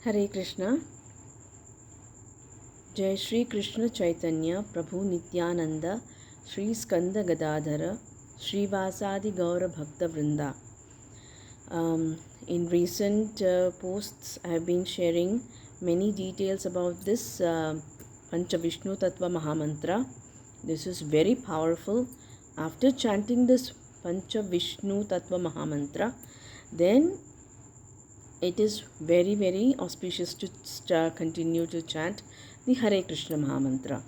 Hare Krishna. Jai Shri Krishna Chaitanya Prabhu Nityananda Shri Skanda Gadadhara Shri Vasadi Gaura Bhakta Vrinda. In recent posts, I have been sharing many details about this Pancha Vishnu Tattva Mahamantra. This is very powerful. After chanting this Pancha Vishnu Tattva Mahamantra, then it is very, very auspicious to continue to chant the Hare Krishna Mahamantra.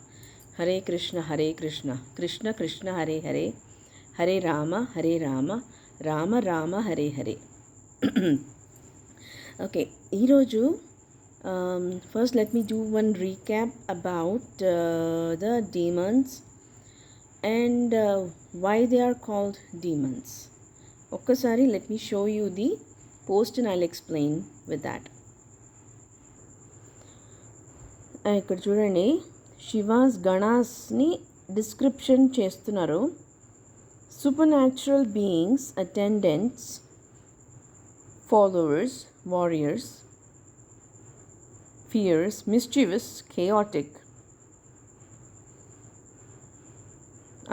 Hare Krishna, Krishna Krishna, Hare Hare, Hare Rama, Rama Rama, Hare Hare. Okay, ఈరోజు first let me do one recap about the demons and why they are called demons. ఒక్కసారి let me show you the post and I'll explain with that. ఇక్కడ చూడండి, శివాస్ గణాస్ని description చేస్తున్నారు. Supernatural beings, attendants, followers, warriors, fierce, mischievous, chaotic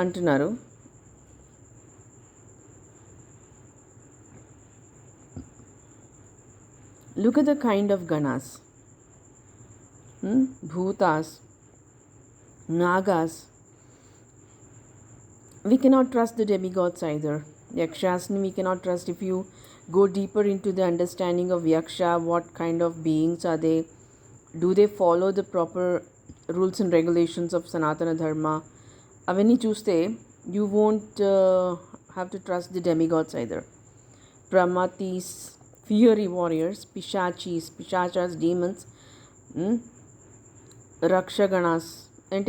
అంటున్నారు. Look at the kind of ganas. Bhutas, Nagas. We cannot trust the demigods either. Yakshasni we cannot trust. If you go deeper into the understanding of Yaksha, what kind of beings are they? Do they follow the proper rules and regulations of Sanatana Dharma? Avani chuste, you won't have to trust the demigods either. Pramatis, fiery warriors, Pishachas, demons, Rakshaganas, and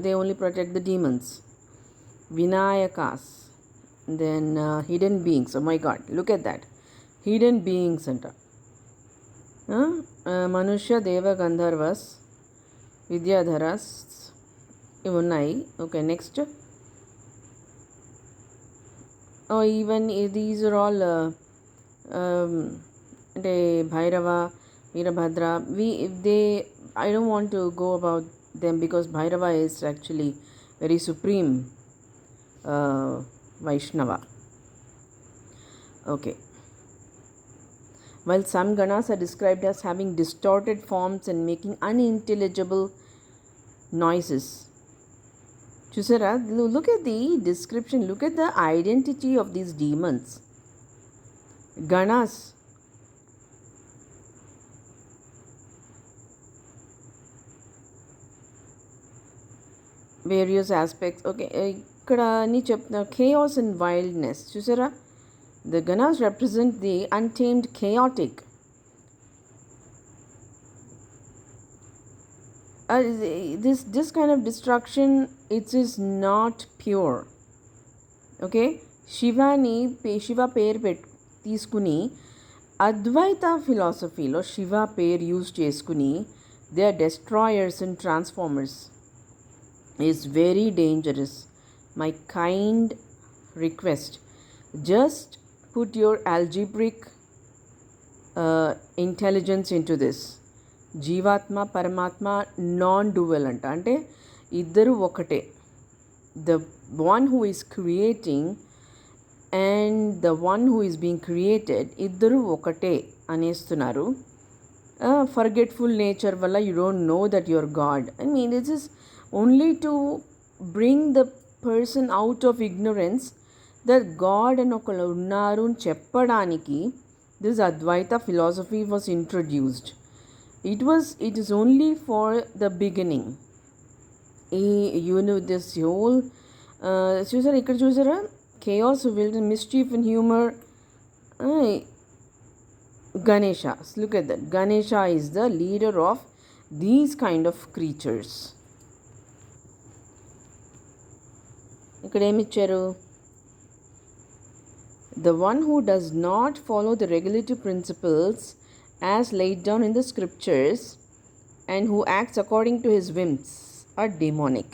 they only protect the demons. Vinayakas, then hidden beings. Oh my God, look at that, hidden beings anta. Manushya, Deva, Gandharvas, Vidyadharas ivunnai. Okay, next. Oh, even these are all Bhairava, Veerabhadra. I don't want to go about them because Bhairava is actually very supreme Vaishnava. Okay. While some ganas are described as having distorted forms and making unintelligible noises. Chusara, look at the description, look at the identity of these demons. Ganas. Various aspects. Okay, ikkada ni chepna chaos and wildness. Chusara, the ganas represent the untamed, chaotic. This kind of destruction, it is not pure. Okay, Shiva పేరు తీసుకుని అద్వైత ఫిలాసఫీలో శివ పేరు use చేసుకుని they are destroyers and transformers. Is very dangerous. My kind request, just put your algebraic intelligence into this. జీవాత్మ పరమాత్మ non dual అంట, అంటే ఇద్దరు ఒకటే. The one who is creating and the one who is being created, iddaru okate anestunaru. Forgetful nature valla you don't know that you are God. I mean, this is only to bring the person out of ignorance that God and okala unnaru ani cheppadaniki this Advaita philosophy was introduced. It is only for the beginning. This whole chusara ikkada chusara, chaos, wilderness, mischief and humor. Ganesha, look at that. Ganesha is the leader of these kind of creatures. ఇక్కడ ఏమి ఇచ్చారు? The one who does not follow the regulative principles as laid down in the scriptures and who acts according to his whims are demonic.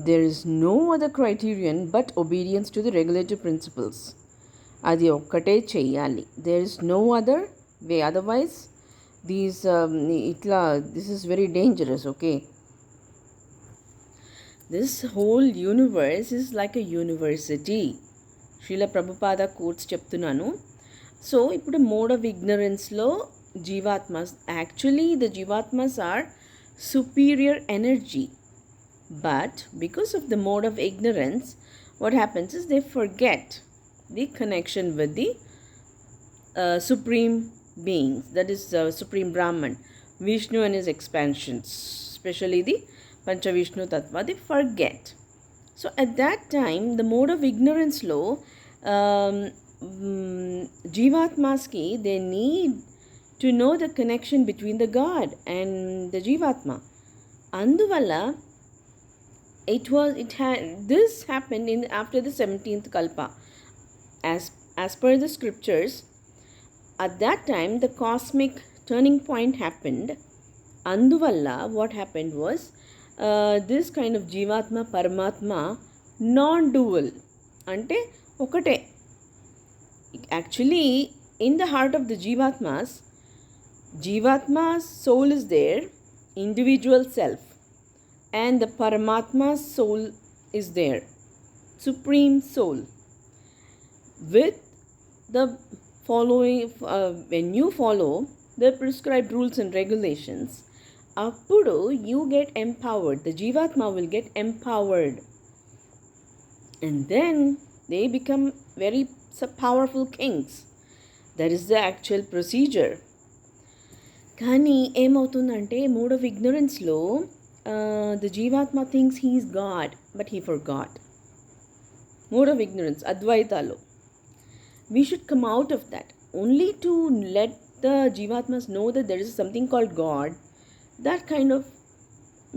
There is no other criterion but obedience to the regulative principles. అది ఒక్కటే చెయ్యాలి. There is no other way. Otherwise this is very dangerous. Okay, this whole universe is like a university. Srila Prabhupada quotes చెప్తున్నాను. So ఇప్పుడు mode of ఇగ్నరెన్స్లో jivatmas, actually the jivatmas are superior energy, but because of the mode of ignorance, what happens is they forget the connection with the supreme beings, that is supreme Brahman, Vishnu and his expansions, especially the Panchavishnu Tattva, they forget. So at that time, the mode of ignorance low, Jivatmas ki, they need to know the connection between the God and the Jivatma. Anduvalla, this happened after the 17th Kalpa. As per the scriptures, at that time the cosmic turning point happened. Anduvalla, what happened was, this kind of Jivatma, Paramatma, non-dual. Ante okate. Actually, in the heart of the Jivatma's soul is there, individual self, and the Paramatma's soul is there, supreme soul. With the following, when you follow the prescribed rules and regulations, appudu you get empowered. The Jivatma will get empowered, and then they become very powerful kings. That is the actual procedure. కానీ ఏమవుతుందంటే mode of ఇగ్నరెన్స్లో the jivatma things he is God, but he for God. Mode of ignorance, అద్వైతాలో. We should come out of that only to let the jivatmas know that there is something called God. That kind of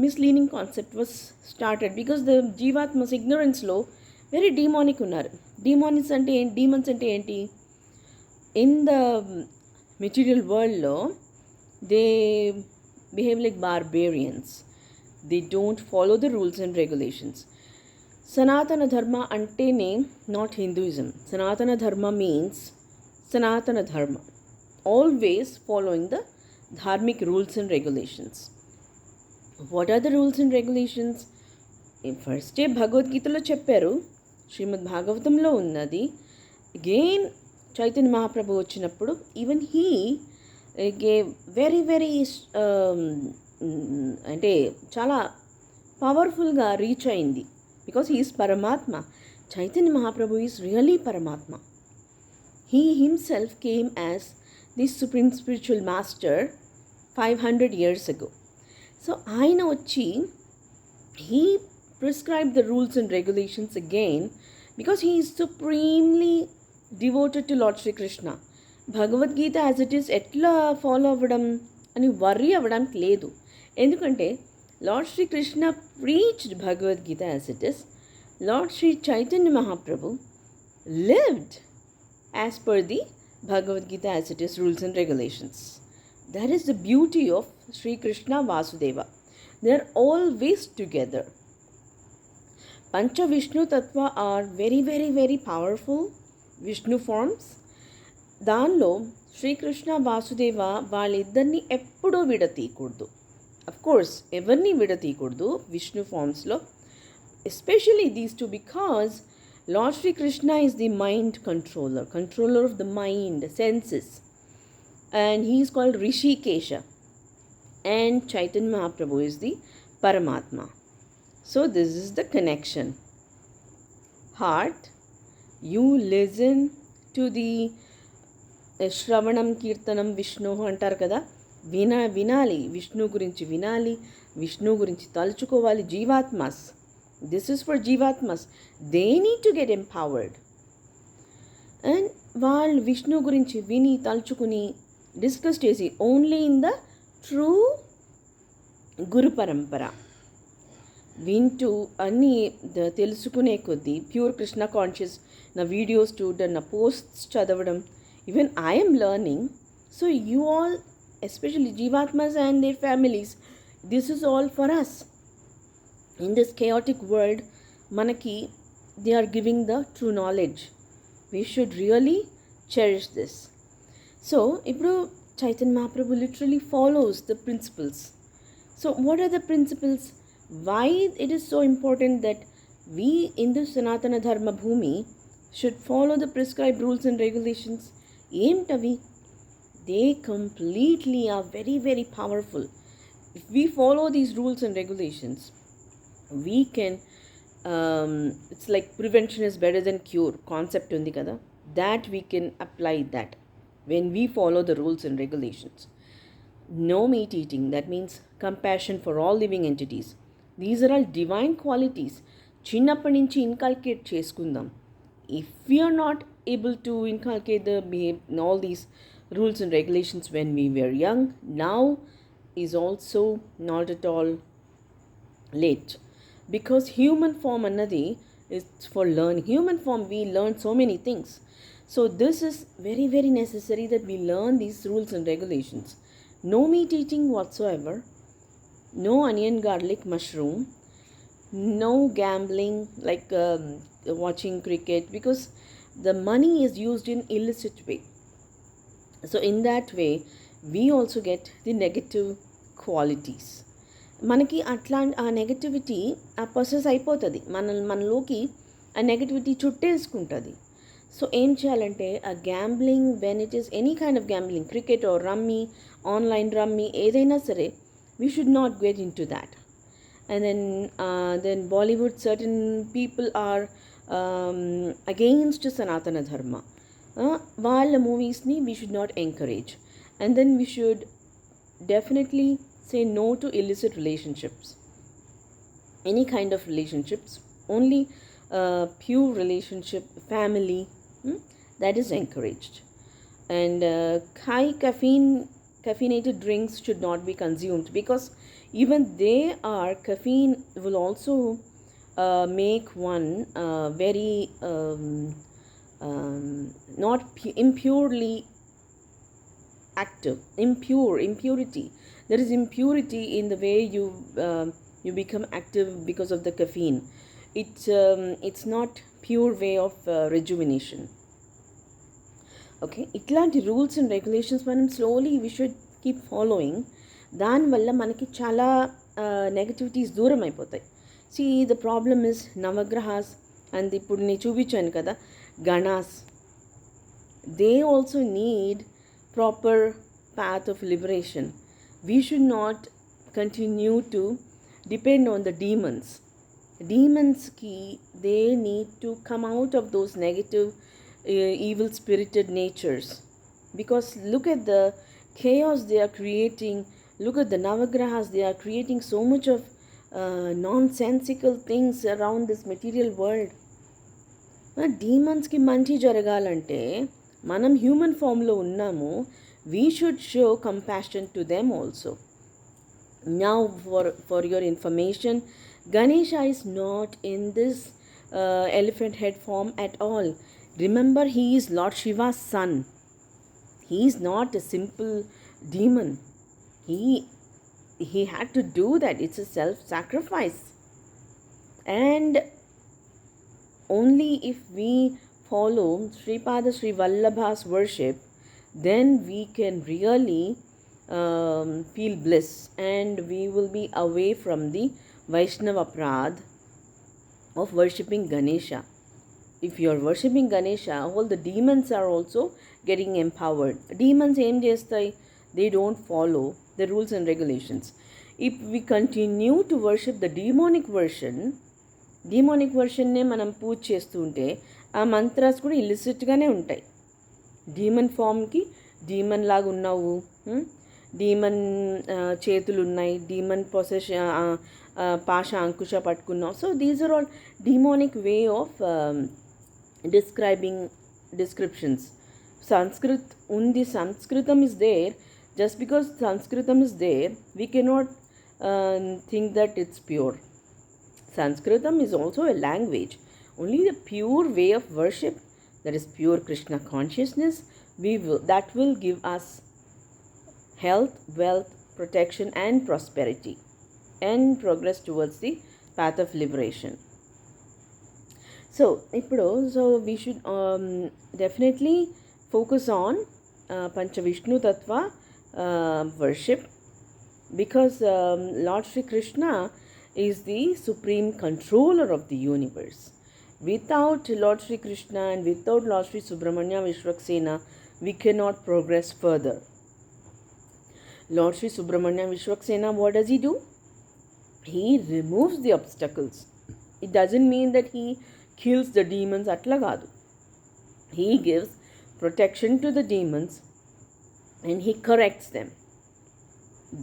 misleading concept was started because the jivatmas ఇగ్నరెన్స్లో very demonic ఉన్నారు. Demons అంటే ఏంటి? In the material వరల్డ్లో they behave like barbarians. They don't follow the rules and regulations. Sanatana Dharma antene not Hinduism. Sanatana Dharma means Sanatana Dharma, always following the dharmic rules and regulations. What are the rules and regulations? First Bhagavad Gita lo chepparu, Srimad Bhagavatamlo unnadi. Again Chaitanya Mahaprabhu vachinappudu, even he very very అంటే చాలా పవర్ఫుల్గా reach అయింది. Because he is పరమాత్మ. Chaitanya Mahaprabhu is really పరమాత్మ. He himself came as the supreme spiritual master 500 years ago. So ఆయన వచ్చి he prescribe the rules and regulations again because he is supremely devoted to lord Srikrishna. Bhagavad Gita as it is ఎట్లా follow అవ్వడం అని worry అవ్వడానికి లేదు. ఎందుకంటే lord Srikrishna preached Bhagavad Gita as it is. Lord Shri Chaitanya Mahaprabhu lived as per the Bhagavad Gita as it is rules and regulations. That is the beauty of Sri Krishna Vasudeva. They are always together. Pancha Vishnu tattva are very very very powerful Vishnu forms. దానిలో శ్రీకృష్ణ వాసుదేవ వాళ్ళిద్దరిని ఎప్పుడూ విడతీయకూడదు. Of course ఎవరిని విడతీయకూడదు విష్ణు ఫార్మ్స్లో, especially these two, because Lord Sri Krishna is the mind controller of the mind, senses, and he is called Rishikesha, and Chaitanya Mahaprabhu is the పరమాత్మ. So this is the connection. Heart, you listen to the శ్రవణం కీర్తనం విష్ణు అంటారు కదా, వినాలి, విష్ణు గురించి వినాలి, విష్ణు గురించి తలుచుకోవాలి. Jivatmas, this is for jivatmas. They need to get empowered. And వాళ్ళు విష్ణు గురించి విని తలుచుకుని డిస్కస్ చేసి only in the true guru parampara వింటూ అన్నీ తెలుసుకునే కొద్దీ ప్యూర్ కృష్ణ కాన్షియస్ నా వీడియోస్ చూడడం, నా పోస్ట్స్ చదవడం, even I am learning. So you all, especially Jivatmas and their families, this is all for us. In this chaotic world, manaki, they are giving the true knowledge. We should really cherish this. So ఇప్పుడు Chaitanya Mahaprabhu literally follows the principles. So what are the principles? Why it is so important that we in the Sanatana Dharma Bhumi should follow the prescribed rules and regulations? ఏంటవి? They completely are very very powerful. If we follow these rules and regulations, we can it's like prevention is better than cure concept undi kada, that we can apply that when we follow the rules and regulations. No meat eating, that means compassion for all living entities. These are all divine qualities. చిన్నప్పటి నుంచి inculcate చేసుకుందాం. If we are not able to inculcate all these rules and regulations when we were young, now is also not at all late, because human form annadi is for learning. Human form we learn so many things, so this is very very necessary that we learn these rules and regulations. No meat eating whatsoever, no onion garlic mushroom, no gambling like watching cricket, because the money is used in illicit way. So in that way we also get the negative qualities. మనకి అట్లా ఆ negativity ఆ purses అయిపోతుంది, మనలోకి ఆ negativity చుట్టేసుకుంటుంది. So ఏం చేయాలంటే ఆ gambling, when it is any kind of gambling, cricket or rummy, online rummy, ఏదైనా సరే, we should not get into that. And then Bollywood, certain people are against sanatana dharma. వాళ్ళ మూవీస్ని we should not encourage. And then we should definitely say no to illicit relationships, any kind of relationships, only pure relationship, family, that is encouraged. And high caffeinated drinks should not be consumed, because even they are, caffeine will also make one very not impurely active. Impurity, there is impurity in the way you become active because of the caffeine. It's not pure way of rejuvenation. Okay, ఇట్లాంటి rules and regulations మనం slowly we should keep following. దానివల్ల మనకి చాలా negativities దూరం అయిపోతాయి. See the problem is navagrahas, and ఇప్పుడు నేను చూపించాను కదా ganas, they also need proper path of liberation. We should not continue to depend on the demons. Demons they need to come out of those negative evil spirited natures, because look at the chaos they are creating. Look at the navagrahas, they are creating so much of nonsensical things around this material world. Demons ki manchi jaragalante మనం human ఫామ్లో ఉన్నాము, we should show compassion to them also. Now for your information, Ganesha is not in this elephant head form at all. Remember, he is Lord Shiva's son. He is not a simple demon. He had to do that. It's a self-sacrifice. And only if we follow Sripada Sri Vallabha's worship, then we can really feel bliss, and we will be away from the Vaishnava prad of worshipping Ganesha. If you are worshipping Ganesha, all the demons are also getting empowered. Demons em chestayi, they don't follow the rules and regulations. If we continue to worship the demonic version నే మనం పూజ చేస్తుంటే ఆ mantras కూడా ఇల్లిసిట్గానే ఉంటాయి. Demon ఫామ్కి demon లాగా ఉన్నావు, demon చేతులు ఉన్నాయి, డీమన్ పాష అంకుశ పట్టుకున్నావు. So these are all demonic way of descriptions. Sanskrit undi, Sanskritam is there. Just because Sanskritam is there, we cannot think that it's pure. Sanskritam is also a language. Only the pure way of worship, that is pure Krishna consciousness, that will give us health, wealth, protection and prosperity and progress towards the path of liberation. So we should definitely focus on Panchavishnu Tattva worship, because Lord Sri Krishna is the supreme controller of the universe. Without Lord Sri Krishna and without Lord Sri Subramanya Vishwaksena, we cannot progress further. Lord Sri Subramanya Vishwaksena, what does he do? He removes the obstacles. It doesn't mean that he kills the demons atla kaadu. He gives protection to the demons and he corrects them.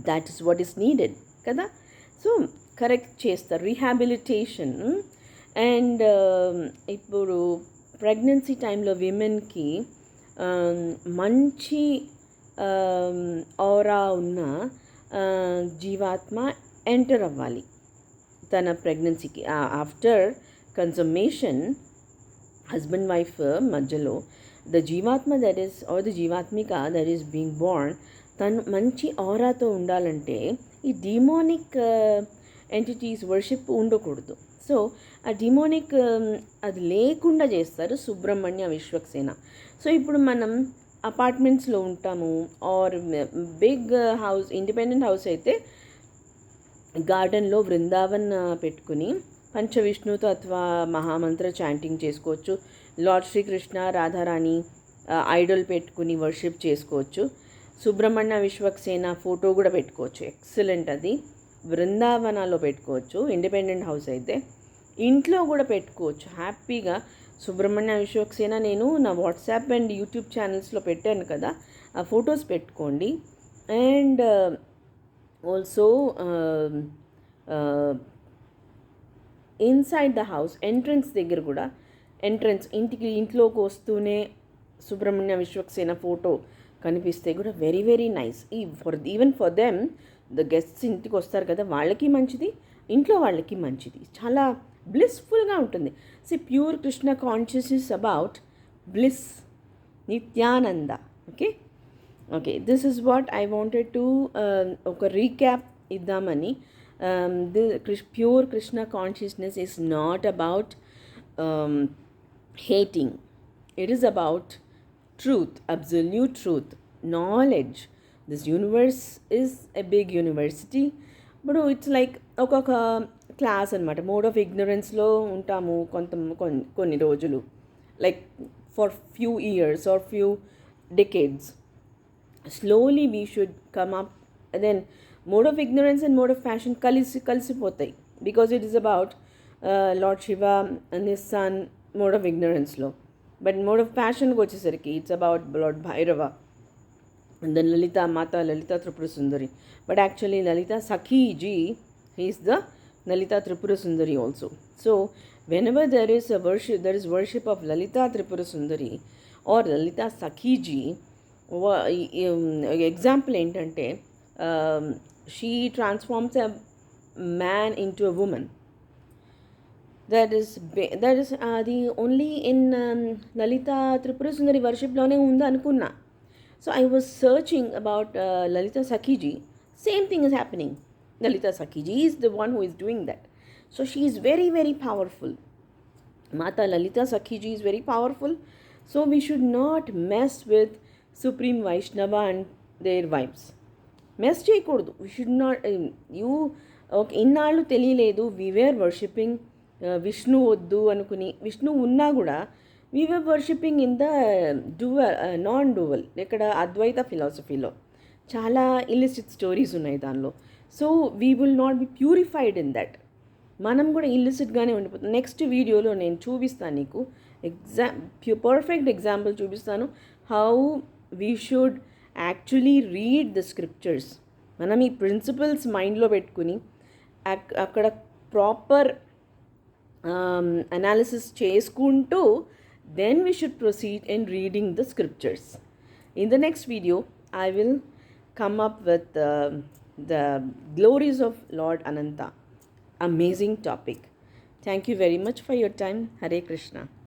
That is what is needed kada. So correct chesta rehabilitation. And ఇప్పుడు pregnancy టైంలో విమెన్కి మంచి aura ఉన్న జీవాత్మ enter అవ్వాలి తన ప్రెగ్నెన్సీకి. After consummation husband wife మధ్యలో the jivatma that is or the jivatmika that is being born తను మంచి ఔరాతో ఉండాలంటే ఈ డిమోనిక్ ఎంటిటీస్ వర్షిప్ ఉండకూడదు. సో ఆ డిమోనిక్ అది లేకుండా చేస్తారు సుబ్రహ్మణ్య విశ్వక్సేన. సో ఇప్పుడు మనం అపార్ట్మెంట్స్లో ఉంటాము or big house independent house అయితే గార్డెన్లో బృందావన్ పెట్టుకుని పంచవిష్ణుతో అథవా మహామంత్ర చాంటింగ్ చేసుకోవచ్చు. లార్డ్ శ్రీకృష్ణ రాధారాణి ఐడల్ పెట్టుకుని వర్షిప్ చేసుకోవచ్చు. సుబ్రహ్మణ్య విశ్వక్సేన ఫోటో కూడా పెట్టుకోవచ్చు, ఎక్సలెంట్. అది బృందావనాల్లో పెట్టుకోవచ్చు ఇండిపెండెంట్ హౌస్ అయితే. ఇంట్లో కూడా పెట్టుకోవచ్చు హ్యాపీగా. సుబ్రహ్మణ్య విశ్వక్సేన నేను నా వాట్సాప్ అండ్ యూట్యూబ్ ఛానల్స్లో పెట్టాను కదా, ఆ ఫొటోస్ పెట్టుకోండి. And also inside the house entrance దగ్గర కూడా, ఇంట్లోకి వస్తూనే సుబ్రహ్మణ్య విశ్వక్సేన ఫోటో కనిపిస్తే కూడా very very nice. Even for them the guests ఇంటికి వస్తారు కదా, వాళ్ళకి మంచిది, ఇంట్లో వాళ్ళకి మంచిది, చాలా బ్లిస్ఫుల్గా ఉంటుంది. Pure Krishna consciousness about bliss, Nityananda. Okay this is what I wanted to ఒక రీక్యాప్ ఇద్దామని. Pure Krishna consciousness is not about hating. It is about truth, absolute truth, knowledge. This universe is a big university, but it's like ఒక్కొక్క class అనమాట. Mode of ఇగ్నరెన్స్లో ఉంటాము కొన్ని రోజులు, like for few years or few decades. Slowly we should come up. Then mode of ignorance and mode of passion కలిసిపోతాయి, because it is about Lord Shiva and his son mode of ఇగ్నరెన్స్లో. But mode of ఫ్యాషన్కి వచ్చేసరికి it's about Lord Bhairava and then Mata Lalitha Tripura Sundari. But actually Lalitha Sakhiji is the Lalitha Tripura Sundari also. So whenever there is worship of Lalita Tripura Sundari or Lalita Sakhiji, example ఏంటంటే she transforms a man into a woman. That is the only in Lalita Tripura Sundari worshipలోనే ఉంది అనుకున్నా. So I was searching about Lalita Sakhiji. Same thing is happening. Lalita Sakhiji is the one who is doing that. So she is very very powerful. Mata Lalita Sakhiji is very powerful. So we should not mess with Supreme Vaishnava and their wives. Mess చేయకూడదు. We should not. ఇన్నాళ్ళు తెలియలేదు. We were worshipping Vishnu వద్దు అనుకుని, విష్ణు ఉన్నా కూడా we were worshipping in the non dual, ఇక్కడ అద్వైత ఫిలాసఫీలో చాలా illicit stories ఉన్నాయి దానిలో. So we will not be purified in that. మనం కూడా ఇల్లిసిట్గానే ఉండిపోతాం. నెక్స్ట్ వీడియోలో నేను చూపిస్తాను నీకు పర్ఫెక్ట్ ఎగ్జాంపుల్ చూపిస్తాను how we should actually read the scriptures. మనం ఈ ప్రిన్సిపల్స్ మైండ్లో పెట్టుకుని అక్కడ ప్రాపర్ అనాలిసిస్ చేసుకుంటూ then we should proceed in reading the scriptures. In the next video, I will come up with the glories of Lord Ananta. Amazing topic. Thank you very much for your time. Hare Krishna.